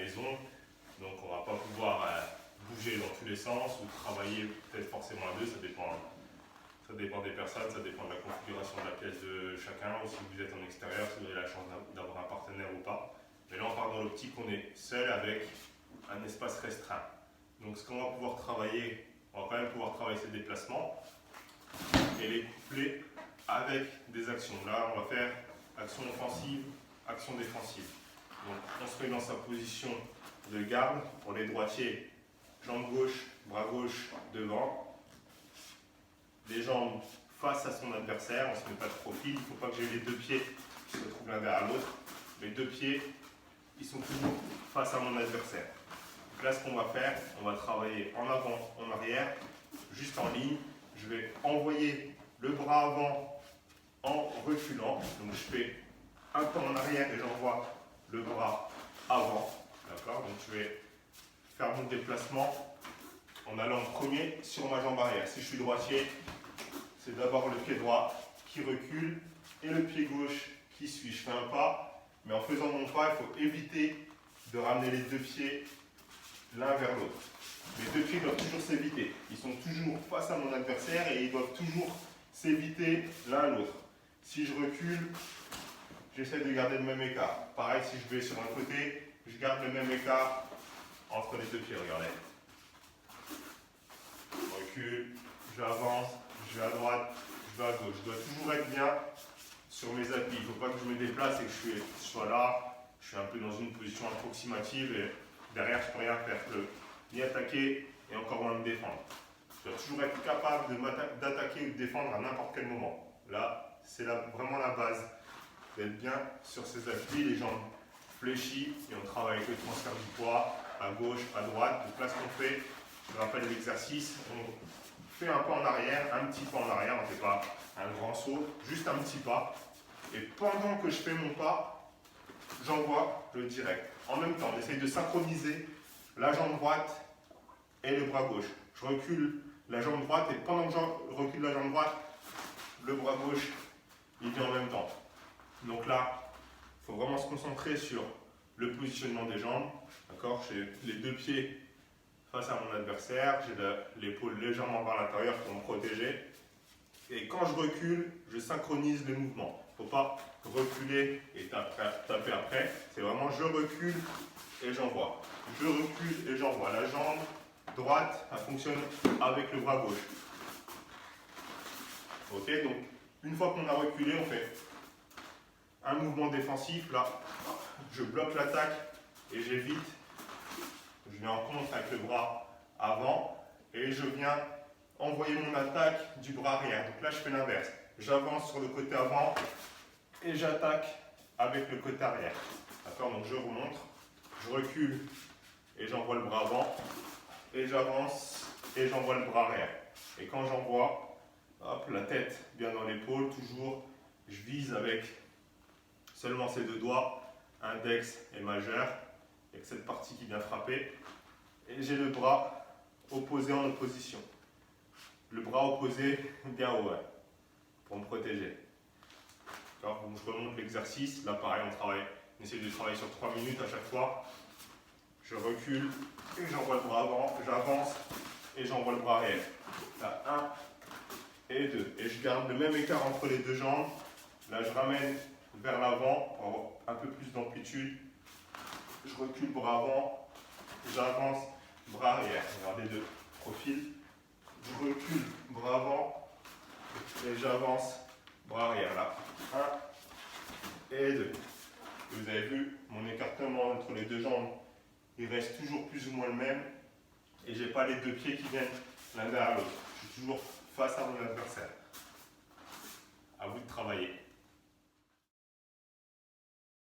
maison. Donc on ne va pas pouvoir bouger dans tous les sens ou travailler peut-être forcément à deux, ça dépend des personnes, ça dépend de la configuration de la pièce de chacun, ou si vous êtes en extérieur, si vous avez la chance d'avoir un partenaire ou pas. Mais là on part dans l'optique qu'on est seul avec un espace restreint. Donc ce qu'on va pouvoir travailler, on va quand même pouvoir travailler ces déplacements et les coupler avec des actions. Là on va faire action offensive, action défensive. Donc on se met dans sa position de garde pour les droitiers, jambe gauche, bras gauche devant, les jambes face à son adversaire, on ne se met pas de profil, il ne faut pas que j'ai les deux pieds qui se retrouvent l'un derrière l'autre. Les deux pieds, ils sont toujours face à mon adversaire. Donc là ce qu'on va faire, on va travailler en avant, en arrière, juste en ligne. Je vais envoyer le bras avant en reculant, donc je fais un pas en arrière et j'envoie le bras avant. D'accord, donc je vais faire mon déplacement en allant en premier sur ma jambe arrière. Si je suis droitier, c'est d'abord le pied droit qui recule et le pied gauche qui suit. Je fais un pas, mais en faisant mon pas, il faut éviter de ramener les deux pieds l'un vers l'autre. Les deux pieds doivent toujours s'éviter. Ils sont toujours face à mon adversaire et ils doivent toujours s'éviter l'un à l'autre. Si je recule, j'essaie de garder le même écart. Pareil, si je vais sur un côté, je garde le même écart entre les deux pieds, regardez. Je recule, j'avance, je vais à droite, je vais à gauche. Je dois toujours être bien sur mes appuis. Il ne faut pas que je me déplace et que je sois là. Je suis un peu dans une position approximative et derrière, je ne peux rien faire que ni attaquer et encore moins me défendre. Je dois toujours être capable d'attaquer ou de défendre à n'importe quel moment. Là, c'est vraiment la base. D'être bien sur ses appuis, les jambes fléchies, et on travaille avec le transfert du poids à gauche, à droite. Donc là, ce qu'on fait, je rappelle l'exercice, on fait un pas en arrière, un petit pas en arrière, on ne fait pas un grand saut, juste un petit pas. Et pendant que je fais mon pas, j'envoie le direct. En même temps, on essaye de synchroniser la jambe droite et le bras gauche. Je recule la jambe droite et pendant que je recule la jambe droite, le bras gauche, il vient en même temps. Donc là, il faut vraiment se concentrer sur le positionnement des jambes. D'accord, j'ai les deux pieds face à mon adversaire, j'ai l'épaule légèrement vers l'intérieur pour me protéger. Et quand je recule, je synchronise les mouvements. Il ne faut pas reculer et taper après. C'est vraiment je recule et j'envoie. Je recule et j'envoie. La jambe droite, elle fonctionne avec le bras gauche. Ok, donc une fois qu'on a reculé, on fait un mouvement défensif. Là, je bloque l'attaque et j'évite. Je viens en contre avec le bras avant et je viens envoyer mon attaque du bras arrière. Donc là, je fais l'inverse. J'avance sur le côté avant et j'attaque avec le côté arrière. D'accord, donc je remonte, je recule et j'envoie le bras avant et j'avance et j'envoie le bras arrière. Et quand j'envoie, hop, la tête bien dans l'épaule, toujours, je vise avec seulement ces deux doigts, index et majeur, avec cette partie qui vient frapper. Et j'ai le bras opposé en opposition. Le bras opposé bien haut, ouais, pour me protéger. Donc je remonte l'exercice. Là, pareil, on essaie de travailler sur 3 minutes à chaque fois. Je recule et j'envoie le bras avant, j'avance et j'envoie le bras arrière. Là, 1 et 2. Et je garde le même écart entre les deux jambes. Là, je ramène vers l'avant pour avoir un peu plus d'amplitude. Je recule bras avant, j'avance, bras arrière. Regardez deux profils. Je recule bras avant et j'avance, bras arrière. Là, 1 et 2. Vous avez vu, mon écartement entre les deux jambes, il reste toujours plus ou moins le même. Et je n'ai pas les deux pieds qui viennent l'un derrière l'autre. Je suis toujours face à mon adversaire. À vous de travailler.